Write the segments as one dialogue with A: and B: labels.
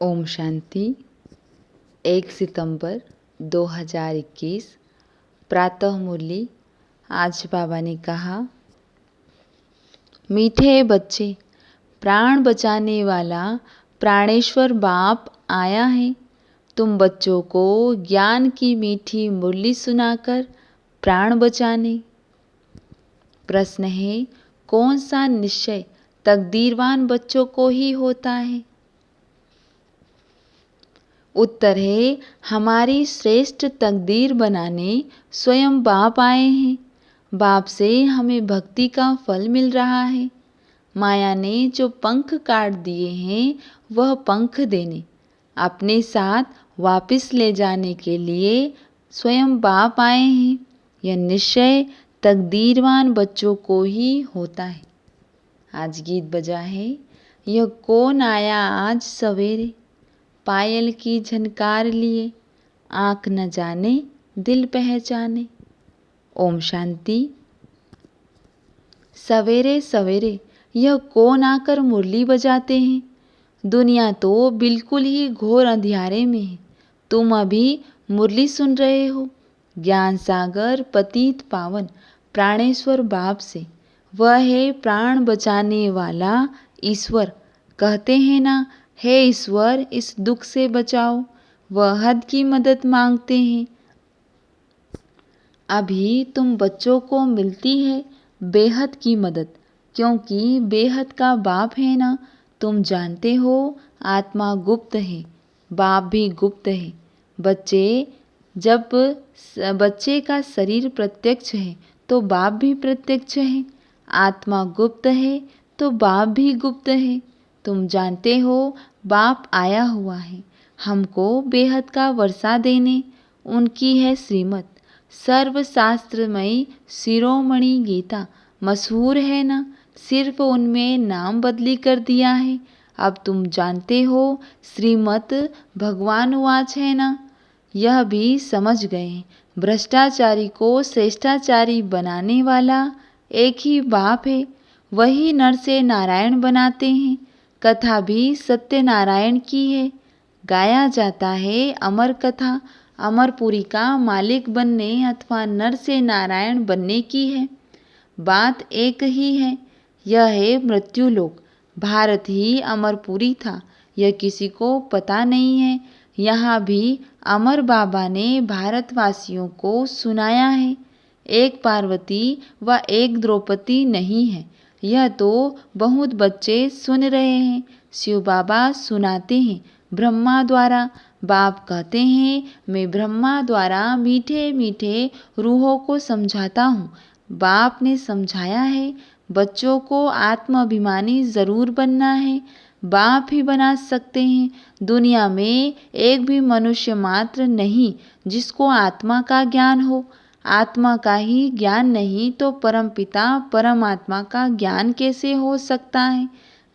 A: ओम शांति। 1 सितंबर 2021 प्रातः मुरली। आज बाबा ने कहा, मीठे बच्चे, प्राण बचाने वाला प्राणेश्वर बाप आया है। तुम बच्चों को ज्ञान की मीठी मुरली सुनाकर प्राण बचाने। प्रश्न है, कौन सा निश्चय तकदीरवान बच्चों को ही होता है? उत्तर है, हमारी श्रेष्ठ तकदीर बनाने स्वयं बाप आए हैं। बाप से हमें भक्ति का फल मिल रहा है। माया ने जो पंख काट दिए हैं वह पंख देने, अपने साथ वापस ले जाने के लिए स्वयं बाप आए हैं। यह निश्चय तकदीरवान बच्चों को ही होता है। आज गीत बजा है, यह कौन आया आज सवेरे, पायल की झनकार लिए, आँख न जाने दिल पहचाने। ओम शांति। सवेरे सवेरे यह कौन आकर मुरली बजाते हैं? दुनिया तो बिल्कुल ही घोर अंधियारे में है। तुम अभी मुरली सुन रहे हो। ज्ञान सागर पतित पावन प्राणेश्वर बाप से, वह है प्राण बचाने वाला ईश्वर। कहते हैं ना, हे ईश्वर इस दुख से बचाओ। वह हद की मदद मांगते हैं। अभी तुम बच्चों को मिलती है बेहद की मदद, क्योंकि बेहद का बाप है ना। तुम जानते हो आत्मा गुप्त है, बाप भी गुप्त है। जब बच्चे का शरीर प्रत्यक्ष है तो बाप भी प्रत्यक्ष है। आत्मा गुप्त है तो बाप भी गुप्त है। तुम जानते हो बाप आया हुआ है हमको बेहद का वर्षा देने। उनकी है श्रीमत सर्वशास्त्रमयी शिरोमणि गीता, मशहूर है ना। सिर्फ उनमें नाम बदली कर दिया है। अब तुम जानते हो श्रीमत भगवान वाच है ना। यह भी समझ गए, भ्रष्टाचारी को श्रेष्ठाचारी बनाने वाला एक ही बाप है। वही नर से नारायण बनाते हैं। कथा भी सत्यनारायण की है। गाया जाता है अमर कथा, अमरपुरी का मालिक बनने अथवा नर से नारायण बनने की है। बात एक ही है। यह है मृत्युलोक। भारत ही अमरपुरी था, यह किसी को पता नहीं है। यहाँ भी अमर बाबा ने भारतवासियों को सुनाया है। एक पार्वती व एक द्रौपदी नहीं है, यह तो बहुत बच्चे सुन रहे हैं। शिव बाबा सुनाते हैं ब्रह्मा द्वारा। बाप कहते हैं, मैं ब्रह्मा द्वारा मीठे मीठे रूहों को समझाता हूँ। बाप ने समझाया है बच्चों को आत्माभिमानी ज़रूर बनना है। बाप ही बना सकते हैं। दुनिया में एक भी मनुष्य मात्र नहीं जिसको आत्मा का ज्ञान हो। आत्मा का ही ज्ञान नहीं तो परमपिता परमात्मा का ज्ञान कैसे हो सकता है?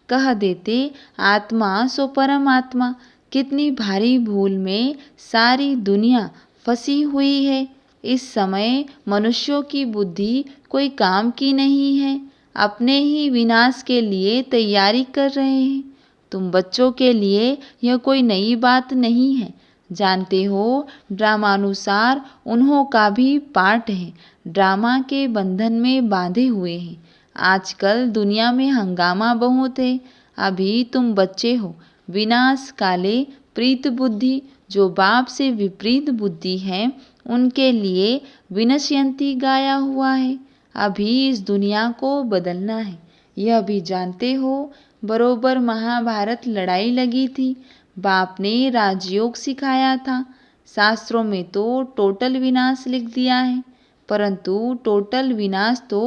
A: कह देते आत्मा सो परमात्मा। कितनी भारी भूल में सारी दुनिया फंसी हुई है। इस समय मनुष्यों की बुद्धि कोई काम की नहीं है, अपने ही विनाश के लिए तैयारी कर रहे हैं। तुम बच्चों के लिए यह कोई नई बात नहीं है। जानते हो ड्रामानुसार उन्हों का भी पाठ है। ड्रामा के बंधन में बांधे हुए हैं। आजकल दुनिया में हंगामा बहुत है। अभी तुम बच्चे हो। विनाश काले प्रीत बुद्धि, जो बाप से विपरीत बुद्धि है, उनके लिए विनश्यंती गाया हुआ है। अभी इस दुनिया को बदलना है। यह भी जानते हो बरोबर महाभारत लड़ाई लगी थी। बाप ने राजयोग सिखाया था। शास्त्रों में तो टोटल विनाश लिख दिया है, परंतु टोटल विनाश तो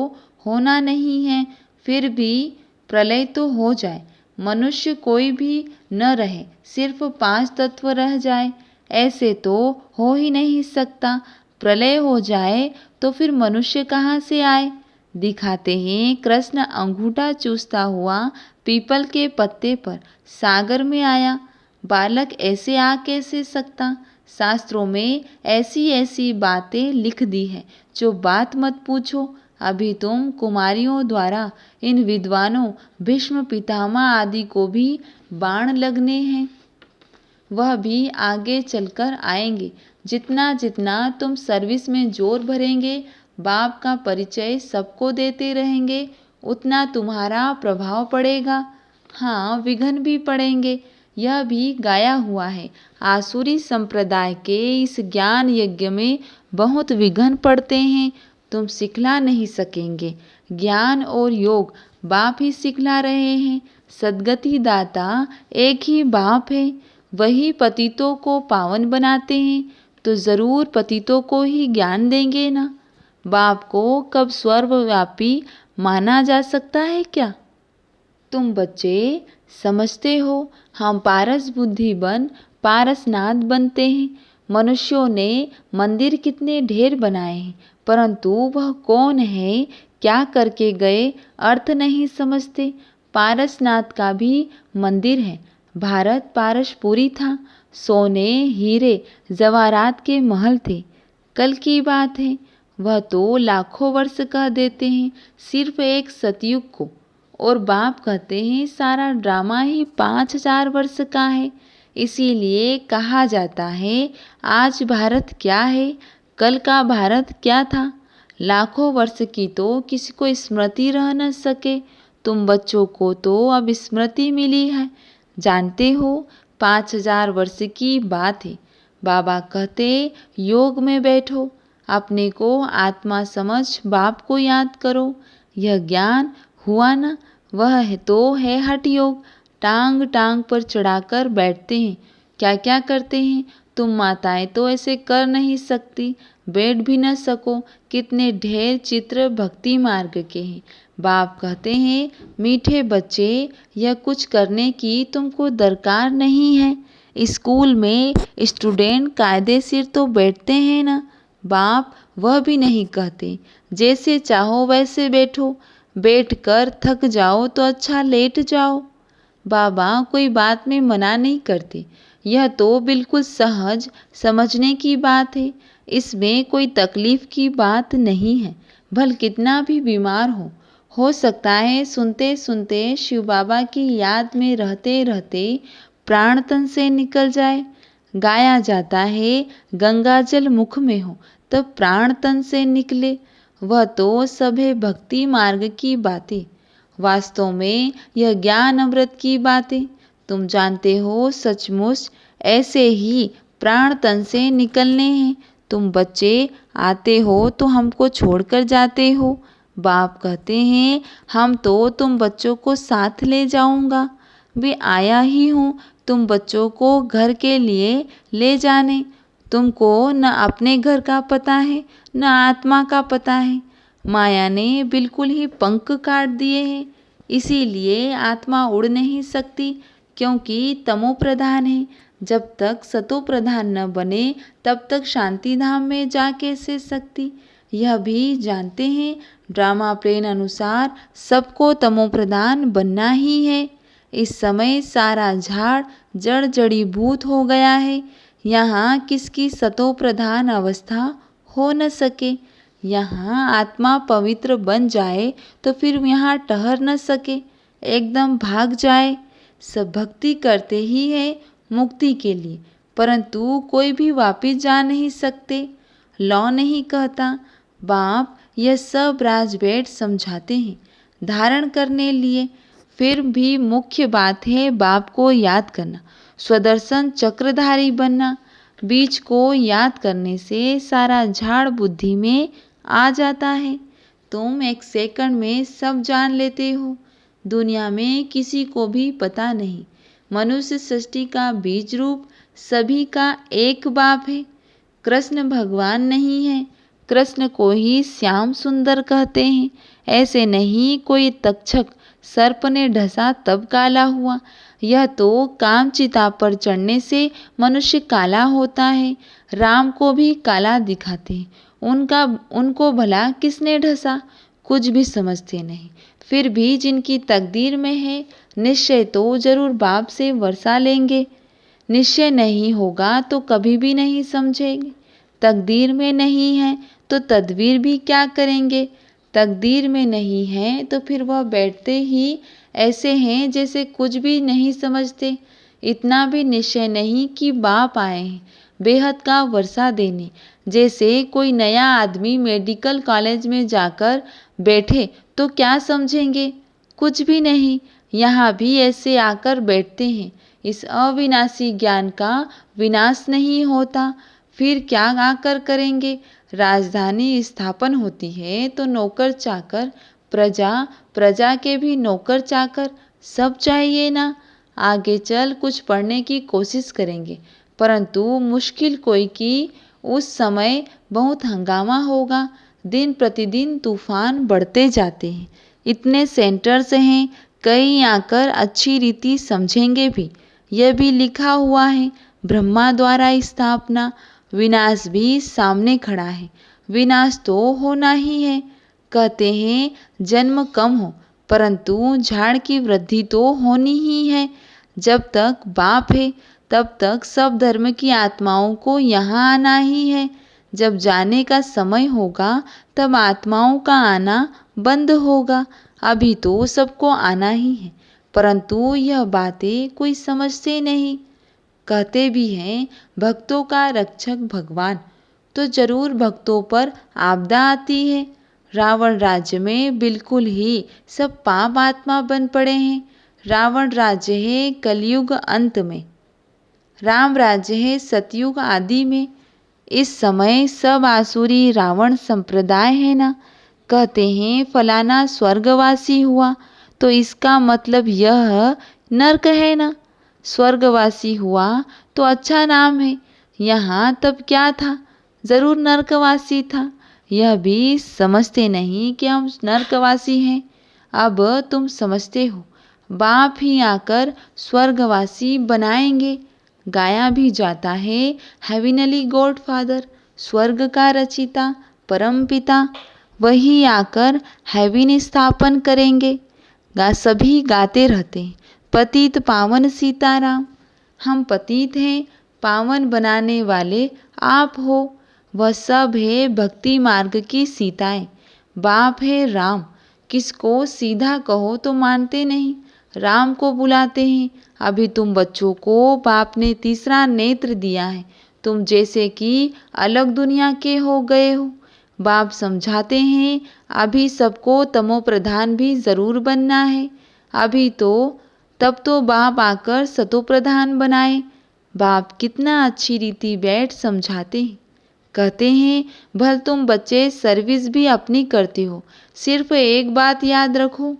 A: होना नहीं है। फिर भी प्रलय तो हो जाए, मनुष्य कोई भी न रहे, सिर्फ 5 तत्व रह जाए, ऐसे तो हो ही नहीं सकता। प्रलय हो जाए तो फिर मनुष्य कहाँ से आए? दिखाते हैं कृष्ण अंगूठा चूसता हुआ पीपल के पत्ते पर सागर में आया। बालक ऐसे आ कैसे सकता? शास्त्रों में ऐसी ऐसी बातें लिख दी है जो बात मत पूछो। अभी तुम कुमारियों द्वारा इन विद्वानों भीष्म पितामह आदि को भी बाण लगने हैं। वह भी आगे चलकर आएंगे। जितना जितना तुम सर्विस में जोर भरेंगे, बाप का परिचय सबको देते रहेंगे, उतना तुम्हारा प्रभाव पड़ेगा। हाँ, विघ्न भी पड़ेंगे, यह भी गाया हुआ है। आसुरी संप्रदाय के इस ज्ञान यज्ञ में बहुत विघ्न पड़ते हैं, तुम सिखला नहीं सकेंगे। ज्ञान और योग बाप ही सिखला रहे हैं। सद्गति दाता एक ही बाप है, वही पतितों को पावन बनाते हैं, तो ज़रूर पतितों को ही ज्ञान देंगे ना। बाप को कब सर्वव्यापी माना जा सकता है क्या? तुम बच्चे समझते हो, हम पारस बुद्धि बन पारसनाथ बनते हैं। मनुष्यों ने मंदिर कितने ढेर बनाए हैं, परंतु वह कौन है, क्या करके गए, अर्थ नहीं समझते। पारसनाथ का भी मंदिर है। भारत पारसपुरी था, सोने हीरे जवाहरात के महल थे। कल की बात है, वह तो लाखों वर्ष कह देते हैं सिर्फ एक सतयुग को, और बाप कहते हैं सारा ड्रामा ही 5000 वर्ष का है। इसीलिए कहा जाता है आज भारत क्या है, कल का भारत क्या था। लाखों वर्ष की तो किसी को स्मृति रह न सके, तुम बच्चों को तो अब स्मृति मिली है। जानते हो, 5000 वर्ष की बात है। बाबा कहते योग में बैठो, अपने को आत्मा समझ बाप को याद करो। यह ज्ञान हुआ ना, वह है तो है हठ योग। टांग टांग पर चढ़ाकर बैठते हैं, क्या क्या करते हैं। तुम माताएं तो ऐसे कर नहीं सकती, बैठ भी न सको। कितने ढेर चित्र भक्ति मार्ग के हैं। बाप कहते हैं मीठे बच्चे, यह कुछ करने की तुमको दरकार नहीं है। स्कूल में स्टूडेंट कायदेशीर तो बैठते हैं ना। बाप वह भी नहीं कहते जैसे चाहो वैसे बैठो, बैठकर थक जाओ तो अच्छा लेट जाओ। बाबा कोई बात में मना नहीं करते, यह तो बिल्कुल सहज समझने की बात है। इसमें कोई तकलीफ की बात नहीं है। भल कितना भी बीमार हो सकता है सुनते सुनते शिव बाबा की याद में रहते रहते प्राण तन से निकल जाए। गाया जाता है गंगा जल मुख में हो तब प्राण तन से निकले। वह तो सब है भक्ति मार्ग की बातें, वास्तव में यह ज्ञान अमृत की बातें। तुम जानते हो सचमुच ऐसे ही प्राण तन से निकलने हैं। तुम बच्चे आते हो तो हमको छोड़कर जाते हो। बाप कहते हैं हम तो तुम बच्चों को साथ ले जाऊंगा। वे आया ही हूँ तुम बच्चों को घर के लिए ले जाने। तुमको न अपने घर का पता है न आत्मा का पता है। माया ने बिल्कुल ही पंख काट दिए हैं, इसीलिए आत्मा उड़ नहीं सकती, क्योंकि तमो प्रधान है। जब तक सतो प्रधान न बने तब तक शांति धाम में जा कैसे सकती। यह भी जानते हैं ड्रामा प्लेन अनुसार सबको तमो प्रधान बनना ही है। इस समय सारा झाड़ जड़ जड़ीभूत हो गया है। यहाँ किसकी सतो प्रधान अवस्था हो न सके। यहाँ आत्मा पवित्र बन जाए तो फिर यहाँ ठहर न सके, एकदम भाग जाए। सब भक्ति करते ही है मुक्ति के लिए, परंतु कोई भी वापिस जा नहीं सकते। लौ नहीं कहता। बाप यह सब राजबेट समझाते हैं धारण करने लिए। फिर भी मुख्य बात है बाप को याद करना, स्वदर्शन चक्रधारी बनना। बीज को याद करने से सारा झाड़ बुद्धि में आ जाता है। तुम एक सेकंड में सब जान लेते हो। दुनिया में किसी को भी पता नहीं। मनुष्य सृष्टि का बीज रूप सभी का एक बाप है। कृष्ण भगवान नहीं है। कृष्ण को ही श्याम सुंदर कहते हैं। ऐसे नहीं कोई तक्षक सर्प ने ढसा तब काला हुआ। यह तो काम चिता पर चढ़ने से मनुष्य काला होता है। राम को भी काला दिखाते हैं। उनको भला किसने ढसा, कुछ भी समझते नहीं। फिर भी जिनकी तकदीर में है निश्चय तो जरूर बाप से वर्षा लेंगे। निश्चय नहीं होगा तो कभी भी नहीं समझेंगे। तकदीर में नहीं है तो तदबीर भी क्या करेंगे। तकदीर में नहीं है तो फिर वह बैठते ही ऐसे हैं जैसे कुछ भी नहीं समझते। इतना भी निश्चय नहीं कि बाप आए हैं बेहद का वर्षा देने। जैसे कोई नया आदमी मेडिकल कॉलेज में जाकर बैठे तो क्या समझेंगे? कुछ भी नहीं। यहाँ भी ऐसे आकर बैठते हैं। इस अविनाशी ज्ञान का विनाश नहीं होता, फिर क्या आकर करेंगे? राजधानी स्थापन होती है तो नौकर चाकर, प्रजा, प्रजा के भी नौकर चाकर सब चाहिए ना। आगे चल कुछ पढ़ने की कोशिश करेंगे, परंतु मुश्किल कोई कि उस समय बहुत हंगामा होगा। दिन प्रतिदिन तूफान बढ़ते जाते हैं। इतने सेंटर्स हैं, कई आकर अच्छी रीति समझेंगे भी। यह भी लिखा हुआ है, ब्रह्मा द्वारा स्थापना। विनाश भी सामने खड़ा है। विनाश तो होना ही है। कहते हैं जन्म कम हो, परंतु झाड़ की वृद्धि तो होनी ही है। जब तक बाप है तब तक सब धर्म की आत्माओं को यहाँ आना ही है। जब जाने का समय होगा तब आत्माओं का आना बंद होगा। अभी तो सबको आना ही है, परंतु यह बातें कोई समझते नहीं। कहते भी हैं भक्तों का रक्षक भगवान, तो जरूर भक्तों पर आपदा आती है। रावण राज्य में बिल्कुल ही सब पाप आत्मा बन पड़े हैं। रावण राज्य है कलयुग अंत में, राम राज्य है सतयुग आदि में। इस समय सब आसुरी रावण संप्रदाय है ना। कहते हैं फलाना स्वर्गवासी हुआ, तो इसका मतलब यह नरक है ना। स्वर्गवासी हुआ तो अच्छा नाम है। यहाँ तब क्या था? जरूर नरकवासी था। यह भी समझते नहीं कि हम नरकवासी हैं। अब तुम समझते हो। बाप ही आकर स्वर्गवासी बनाएंगे। गाया भी जाता है हेविनली गॉड फादर, स्वर्ग का रचिता, परम पिता, वही आकर हेविन स्थापन करेंगे। सभी गाते रहते हैं पतित पावन सीताराम। हम पतित हैं, पावन बनाने वाले आप हो। वह सब है भक्ति मार्ग की सीताएं। बाप है राम, किसको सीधा कहो तो मानते नहीं, राम को बुलाते हैं। अभी तुम बच्चों को बाप ने तीसरा नेत्र दिया है, तुम जैसे कि अलग दुनिया के हो गए हो। बाप समझाते हैं अभी सबको तमो प्रधान भी जरूर बनना है। अभी तो तब तो बाप आकर सतो प्रधान बनाए। बाप कितना अच्छी रीति बैठ समझाते हैं। कहते हैं भल तुम बच्चे सर्विस भी अपनी करते हो, सिर्फ एक बात याद रखो,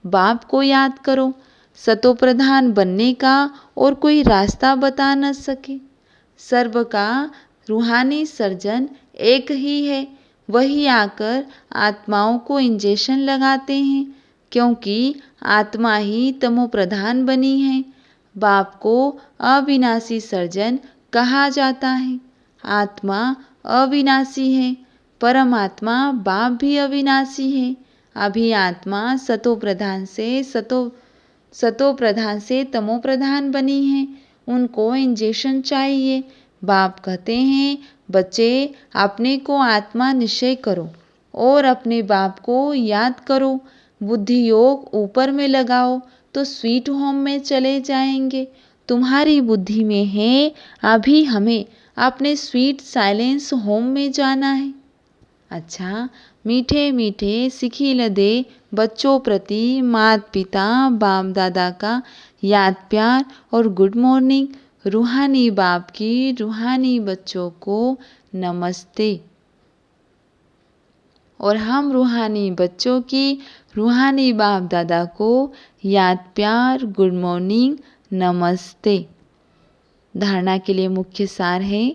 A: बाप को याद करो। सतो प्रधान बनने का और कोई रास्ता बता न सके। सर्व का रूहानी सर्जन एक ही है, वही आकर आत्माओं को इंजेक्शन लगाते हैं, क्योंकि आत्मा ही तमो प्रधान बनी है। बाप को अविनाशी सर्जन कहा जाता है। आत्मा अविनाशी है, परमात्मा बाप भी अविनाशी है। अभी आत्मा सतो प्रधान से तमो प्रधान बनी है, उनको इंजेक्शन चाहिए। बाप कहते हैं बच्चे अपने को आत्मा निश्चय करो और अपने बाप को याद करो। बुद्धि योग ऊपर में लगाओ तो स्वीट होम में चले जाएंगे। तुम्हारी बुद्धि में है अभी हमें अपने स्वीट साइलेंस होम में जाना है। अच्छा, मीठे मीठे सिखिल दे बच्चों प्रति माता पिता बाप दादा का याद प्यार और गुड मॉर्निंग। रूहानी बाप की रूहानी बच्चों को नमस्ते। और हम रूहानी बच्चों की रूहानी बाप दादा को याद प्यार गुड मॉर्निंग नमस्ते। धारणा के लिए मुख्य सार है।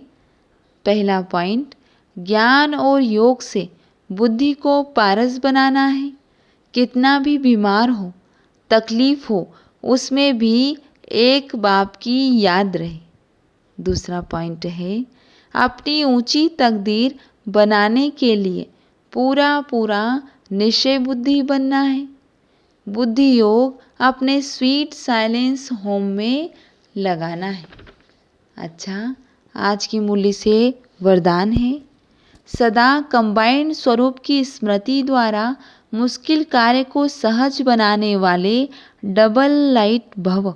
A: पहला पॉइंट, ज्ञान और योग से बुद्धि को पारस बनाना है। कितना भी बीमार हो, तकलीफ हो, उसमें भी एक बाप की याद रहे। दूसरा पॉइंट है, अपनी ऊंची तकदीर बनाने के लिए पूरा निश्चय बुद्धि बनना है। बुद्धि योग अपने स्वीट साइलेंस होम में लगाना है। अच्छा, आज की मूल्य से वरदान है, सदा कंबाइंड स्वरूप की स्मृति द्वारा मुश्किल कार्य को सहज बनाने वाले डबल लाइट भव।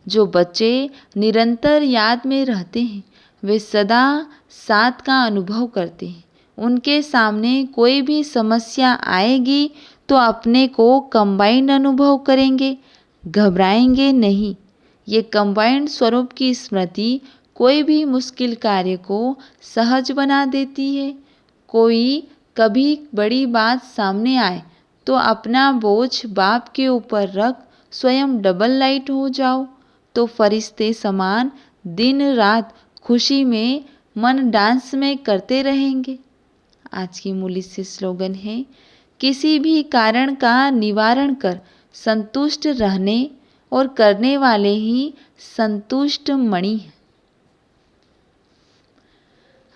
A: जो बच्चे निरंतर याद में रहते हैं वे सदा साथ का अनुभव करते हैं। उनके सामने कोई भी समस्या आएगी तो अपने को कंबाइंड अनुभव करेंगे, घबराएंगे नहीं। ये कंबाइंड स्वरूप की स्मृति कोई भी मुश्किल कार्य को सहज बना देती है। कोई कभी बड़ी बात सामने आए तो अपना बोझ बाप के ऊपर रख स्वयं डबल लाइट हो जाओ तो फरिश्ते समान दिन रात खुशी में मन डांस में करते रहेंगे। आज की मूल्य से स्लोगन है, किसी भी कारण का निवारण कर संतुष्ट रहने और करने वाले ही संतुष्ट मणि हैं।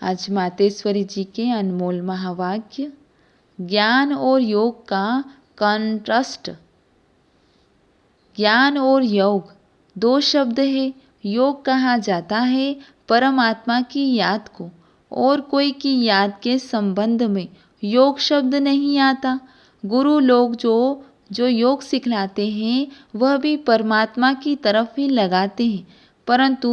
A: आज मातेश्वरी जी के अनमोल महावाक्य, ज्ञान और योग का कॉन्ट्रास्ट। ज्ञान और योग दो शब्द है। योग कहा जाता है परमात्मा की याद को, और कोई की याद के संबंध में योग शब्द नहीं आता। गुरु लोग जो योग सिखलाते हैं वह भी परमात्मा की तरफ ही लगाते हैं, परंतु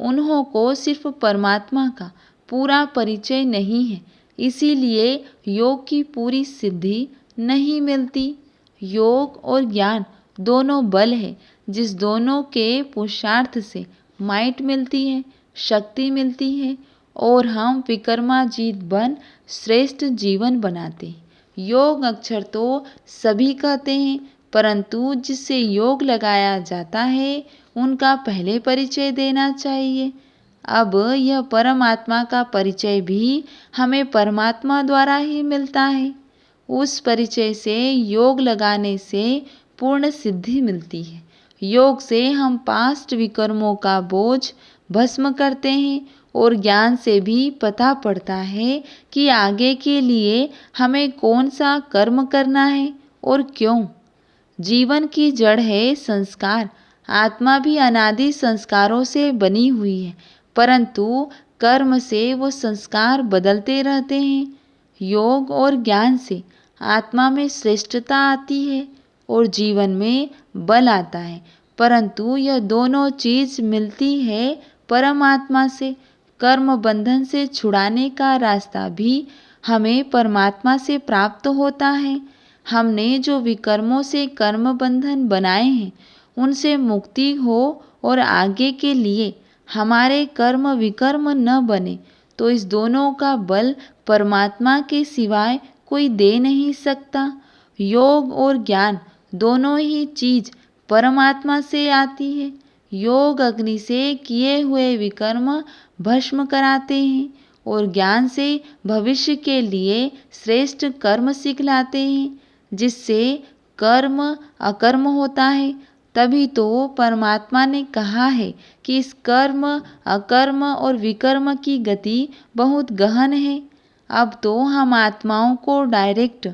A: उन्हों को सिर्फ परमात्मा का पूरा परिचय नहीं है, इसीलिए योग की पूरी सिद्धि नहीं मिलती। योग और ज्ञान दोनों बल है, जिस दोनों के पुरुषार्थ से माइट मिलती है, शक्ति मिलती है और हम विक्रमाजीत बन श्रेष्ठ जीवन बनाते हैं। योग अक्षर तो सभी कहते हैं, परंतु जिससे योग लगाया जाता है उनका पहले परिचय देना चाहिए। अब यह परमात्मा का परिचय भी हमें परमात्मा द्वारा ही मिलता है। उस परिचय से योग लगाने से पूर्ण सिद्धि मिलती है। योग से हम पास्ट विकर्मों का बोझ भस्म करते हैं और ज्ञान से भी पता पड़ता है कि आगे के लिए हमें कौन सा कर्म करना है और क्यों। जीवन की जड़ है संस्कार। आत्मा भी अनादि संस्कारों से बनी हुई है, परंतु कर्म से वो संस्कार बदलते रहते हैं। योग और ज्ञान से आत्मा में श्रेष्ठता आती है और जीवन में बल आता है, परंतु यह दोनों चीज मिलती है परमात्मा से। कर्म बंधन से छुड़ाने का रास्ता भी हमें परमात्मा से प्राप्त होता है। हमने जो विकर्मों से कर्म बंधन बनाए हैं उनसे मुक्ति हो और आगे के लिए हमारे कर्म विकर्म न बने, तो इस दोनों का बल परमात्मा के सिवाय कोई दे नहीं सकता। योग और ज्ञान दोनों ही चीज परमात्मा से आती है। योग अग्नि से किए हुए विकर्म भस्म कराते हैं और ज्ञान से भविष्य के लिए श्रेष्ठ कर्म सिखलाते हैं, जिससे कर्म अकर्म होता है। तभी तो परमात्मा ने कहा है कि इस कर्म अकर्म और विकर्म की गति बहुत गहन है। अब तो हम आत्माओं को डायरेक्ट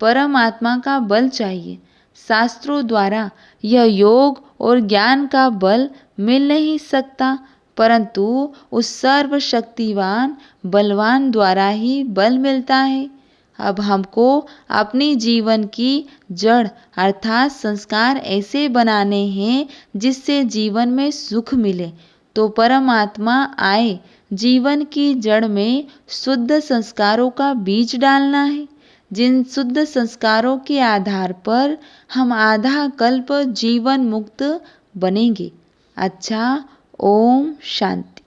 A: परमात्मा का बल चाहिए। शास्त्रों द्वारा यह योग और ज्ञान का बल मिल नहीं सकता, परंतु उस सर्वशक्तिवान बलवान द्वारा ही बल मिलता है। अब हमको अपनी जीवन की जड़ अर्थात संस्कार ऐसे बनाने हैं जिससे जीवन में सुख मिले, तो परमात्मा आए जीवन की जड़ में शुद्ध संस्कारों का बीज डालना है, जिन शुद्ध संस्कारों के आधार पर हम आधा कल्प जीवन मुक्त बनेंगे। अच्छा, ओम शांति।